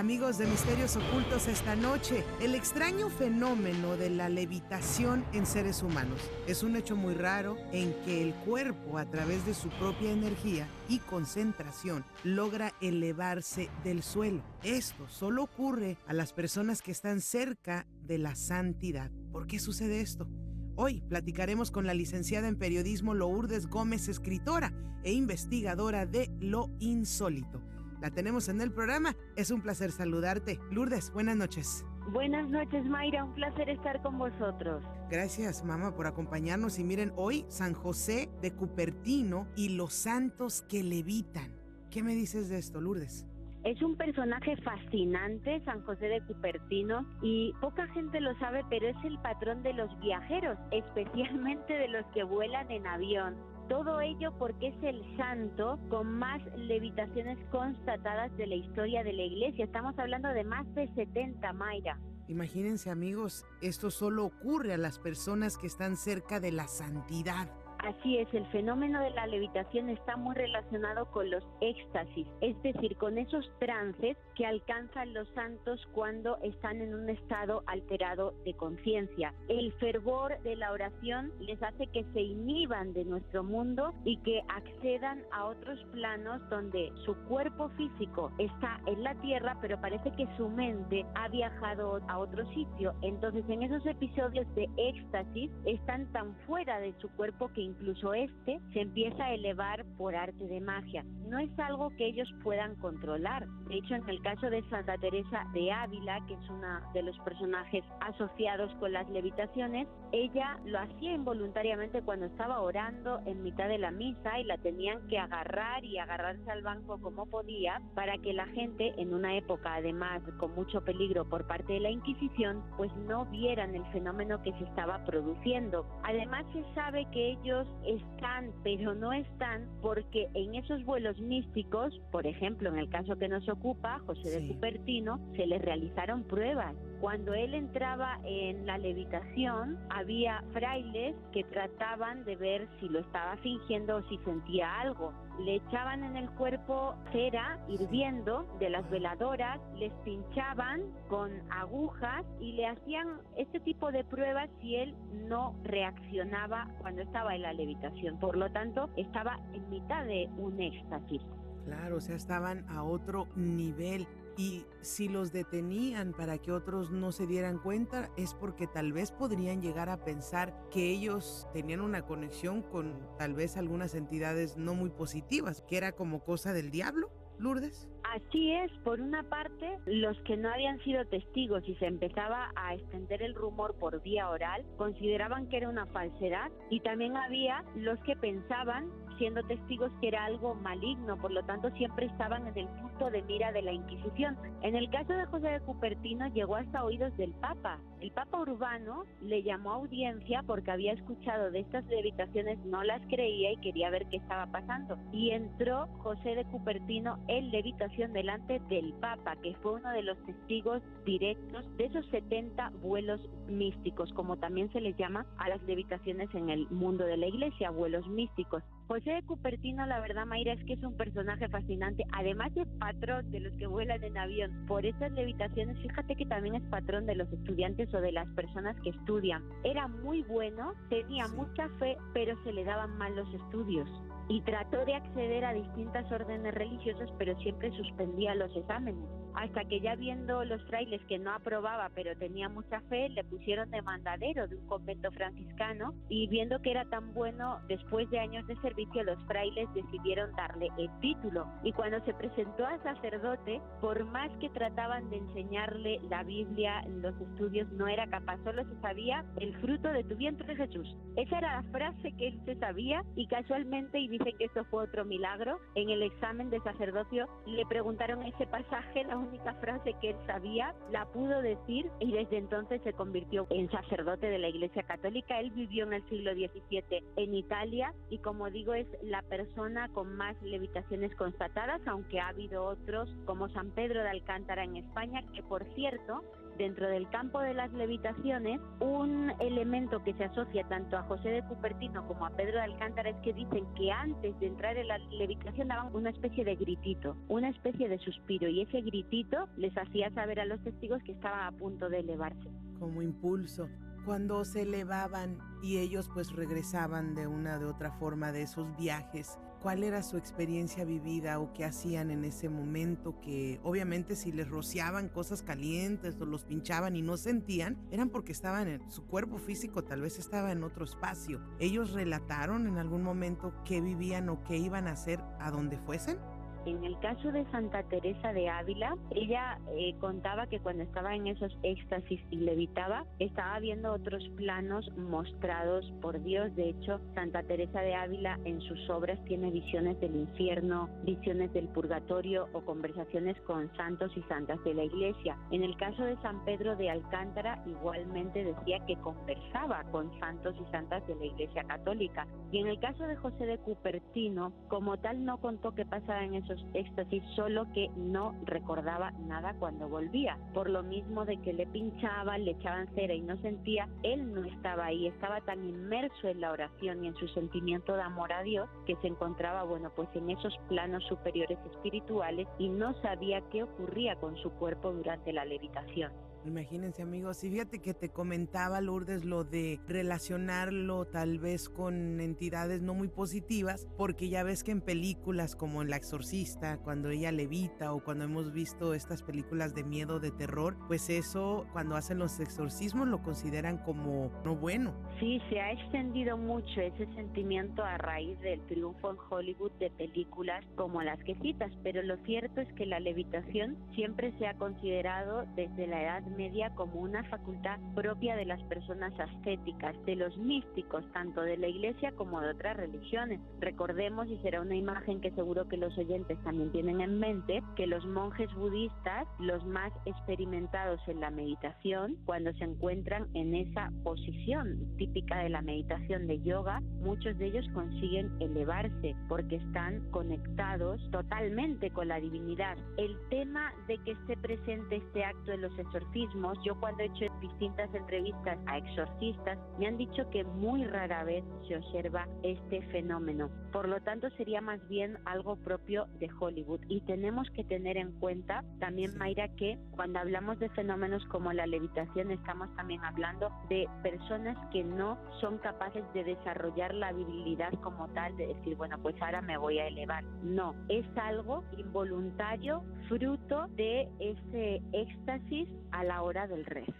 Amigos de Misterios Ocultos, esta noche, el extraño fenómeno de la levitación en seres humanos. Es un hecho muy raro en que el cuerpo, a través de su propia energía y concentración, logra elevarse del suelo. Esto solo ocurre a las personas que están cerca de la santidad. ¿Por qué sucede esto? Hoy platicaremos con la licenciada en periodismo Lourdes Gómez, escritora e investigadora de Lo Insólito. La tenemos en el programa. Es un placer saludarte. Lourdes, buenas noches. Buenas noches, Mayra. Un placer estar con vosotros. Gracias, mamá, por acompañarnos. Y miren, hoy San José de Cupertino y los santos que levitan. ¿Qué me dices de esto, Lourdes? Es un personaje fascinante, San José de Cupertino, y poca gente lo sabe, pero es el patrón de los viajeros, especialmente de los que vuelan en avión. Todo ello porque es el santo con más levitaciones constatadas de la historia de la Iglesia. Estamos hablando de más de 70, Mayra. Imagínense, amigos, esto solo ocurre a las personas que están cerca de la santidad. Así es, el fenómeno de la levitación está muy relacionado con los éxtasis, es decir, con esos trances que alcanzan los santos cuando están en un estado alterado de conciencia. El fervor de la oración les hace que se inhiban de nuestro mundo y que accedan a otros planos donde su cuerpo físico está en la tierra, pero parece que su mente ha viajado a otro sitio. Entonces, en esos episodios de éxtasis están tan fuera de su cuerpo que incluso se empieza a elevar por arte de magia. No es algo que ellos puedan controlar. De hecho, en el caso de Santa Teresa de Ávila, que es una de los personajes asociados con las levitaciones, ella lo hacía involuntariamente cuando estaba orando en mitad de la misa y la tenían que agarrar y agarrarse al banco como podía para que la gente, en una época además con mucho peligro por parte de la Inquisición, pues no vieran el fenómeno que se estaba produciendo. Además, se sabe que ellos están, pero no están, porque en esos vuelos místicos, por ejemplo, en el caso que nos ocupa, José de Cupertino, se les realizaron pruebas. Cuando él entraba en la levitación, había frailes que trataban de ver si lo estaba fingiendo o si sentía algo. Le echaban en el cuerpo cera hirviendo de las veladoras, les pinchaban con agujas y le hacían este tipo de pruebas si él no reaccionaba cuando estaba en la levitación. Por lo tanto, estaba en mitad de un éxtasis. Claro, o sea, estaban a otro nivel. Y si los detenían para que otros no se dieran cuenta, es porque tal vez podrían llegar a pensar que ellos tenían una conexión con tal vez algunas entidades no muy positivas, que era como cosa del diablo, Lourdes. Así es, por una parte, los que no habían sido testigos y se empezaba a extender el rumor por vía oral, consideraban que era una falsedad, y también había los que pensaban, siendo testigos, que era algo maligno, por lo tanto siempre estaban en el punto de mira de la Inquisición. En el caso de José de Cupertino llegó hasta oídos del Papa. El Papa Urbano le llamó a audiencia porque había escuchado de estas levitaciones, no las creía y quería ver qué estaba pasando. Y entró José de Cupertino en levitación delante del Papa, que fue uno de los testigos directos de esos 70 vuelos místicos, como también se les llama a las levitaciones en el mundo de la Iglesia, vuelos místicos. José de Cupertino, la verdad, Mayra, es que es un personaje fascinante, además de patrón de los que vuelan en avión. Por esas levitaciones, fíjate que también es patrón de los estudiantes o de las personas que estudian. Era muy bueno, tenía mucha fe, pero se le daban mal los estudios. Y trató de acceder a distintas órdenes religiosas, pero siempre suspendía los exámenes. Hasta que ya viendo los frailes que no aprobaba, pero tenía mucha fe, le pusieron de mandadero de un convento franciscano, y viendo que era tan bueno, después de años de servicio, los frailes decidieron darle el título. Y cuando se presentó a sacerdote, por más que trataban de enseñarle la Biblia, los estudios, no era capaz, solo se sabía el fruto de tu vientre, Jesús. Esa era la frase que él se sabía, y casualmente, y dicen que eso fue otro milagro, en el examen de sacerdocio le preguntaron ese pasaje, la única frase que él sabía, la pudo decir, y desde entonces se convirtió en sacerdote de la Iglesia Católica. Él vivió en el siglo XVII en Italia y, como digo, es la persona con más levitaciones constatadas, aunque ha habido otros como San Pedro de Alcántara en España, que por cierto dentro del campo de las levitaciones, un elemento que se asocia tanto a José de Cupertino como a Pedro de Alcántara es que dicen que antes de entrar en la levitación daban una especie de gritito, una especie de suspiro, y ese gritito les hacía saber a los testigos que estaban a punto de elevarse. Como impulso. Cuando se elevaban y ellos pues regresaban de una de otra forma de esos viajes, ¿cuál era su experiencia vivida o qué hacían en ese momento? Que obviamente si les rociaban cosas calientes o los pinchaban y no sentían, eran porque estaban en su cuerpo físico, tal vez estaba en otro espacio. ¿Ellos relataron en algún momento qué vivían o qué iban a hacer a donde fuesen? En el caso de Santa Teresa de Ávila, ella contaba que cuando estaba en esos éxtasis y levitaba, estaba viendo otros planos mostrados por Dios. De hecho, Santa Teresa de Ávila en sus obras tiene visiones del infierno, visiones del purgatorio o conversaciones con santos y santas de la Iglesia. En el caso de San Pedro de Alcántara, igualmente decía que conversaba con santos y santas de la Iglesia Católica. Y en el caso de José de Cupertino, como tal, no contó qué pasaba en esos éxtasis, solo que no recordaba nada cuando volvía. Por lo mismo de que le pinchaban, le echaban cera y no sentía, él no estaba ahí, estaba tan inmerso en la oración y en su sentimiento de amor a Dios que se encontraba, pues en esos planos superiores espirituales y no sabía qué ocurría con su cuerpo durante la levitación. Imagínense, amigos, y fíjate que te comentaba, Lourdes, lo de relacionarlo tal vez con entidades no muy positivas, porque ya ves que en películas como en La Exorcista, cuando ella levita, o cuando hemos visto estas películas de miedo, de terror, pues eso, cuando hacen los exorcismos, lo consideran como no bueno. Sí, se ha extendido mucho ese sentimiento a raíz del triunfo en Hollywood de películas como las que citas, pero lo cierto es que la levitación siempre se ha considerado desde la Edad Media como una facultad propia de las personas ascéticas, de los místicos, tanto de la Iglesia como de otras religiones. Recordemos, y será una imagen que seguro que los oyentes también tienen en mente, que los monjes budistas, los más experimentados en la meditación, cuando se encuentran en esa posición típica de la meditación de yoga, muchos de ellos consiguen elevarse porque están conectados totalmente con la divinidad. El tema de que esté presente este acto de los exorcismos, yo cuando he hecho distintas entrevistas a exorcistas, me han dicho que muy rara vez se observa este fenómeno. Por lo tanto, sería más bien algo propio de Hollywood. Y tenemos que tener en cuenta también, Mayra, que cuando hablamos de fenómenos como la levitación, estamos también hablando de personas que no son capaces de desarrollar la habilidad como tal de decir, pues ahora me voy a elevar. No, es algo involuntario, fruto de ese éxtasis a la hora del rezo.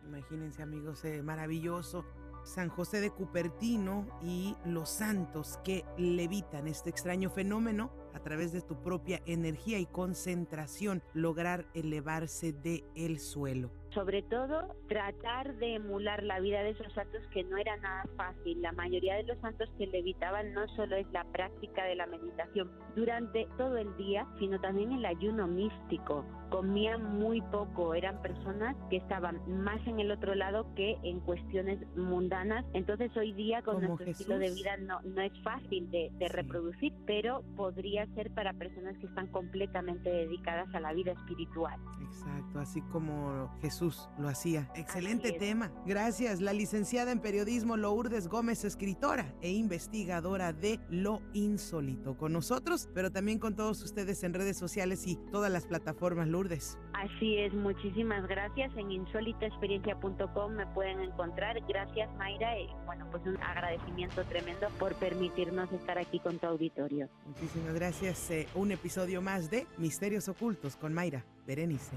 Imagínense, amigos, maravilloso. San José de Cupertino y los santos que levitan este extraño fenómeno a través de tu propia energía y concentración, lograr elevarse del suelo. Sobre todo, tratar de emular la vida de esos santos, que no era nada fácil. La mayoría de los santos que levitaban no solo es la práctica de la meditación durante todo el día, sino también el ayuno místico. Comían muy poco, eran personas que estaban más en el otro lado que en cuestiones mundanas. Entonces hoy día con nuestro estilo de vida no es fácil de reproducir, pero podría ser para personas que están completamente dedicadas a la vida espiritual. Exacto, así como Jesús lo hacía. Excelente tema. Gracias, la licenciada en periodismo Lourdes Gómez, escritora e investigadora de Lo Insólito, con nosotros, pero también con todos ustedes en redes sociales y todas las plataformas, Lourdes. Así es, muchísimas gracias. En insólitaexperiencia.com me pueden encontrar. Gracias, Mayra, y pues un agradecimiento tremendo por permitirnos estar aquí con tu auditorio. Muchísimas gracias. Un episodio más de Misterios Ocultos con Mayra Berenice.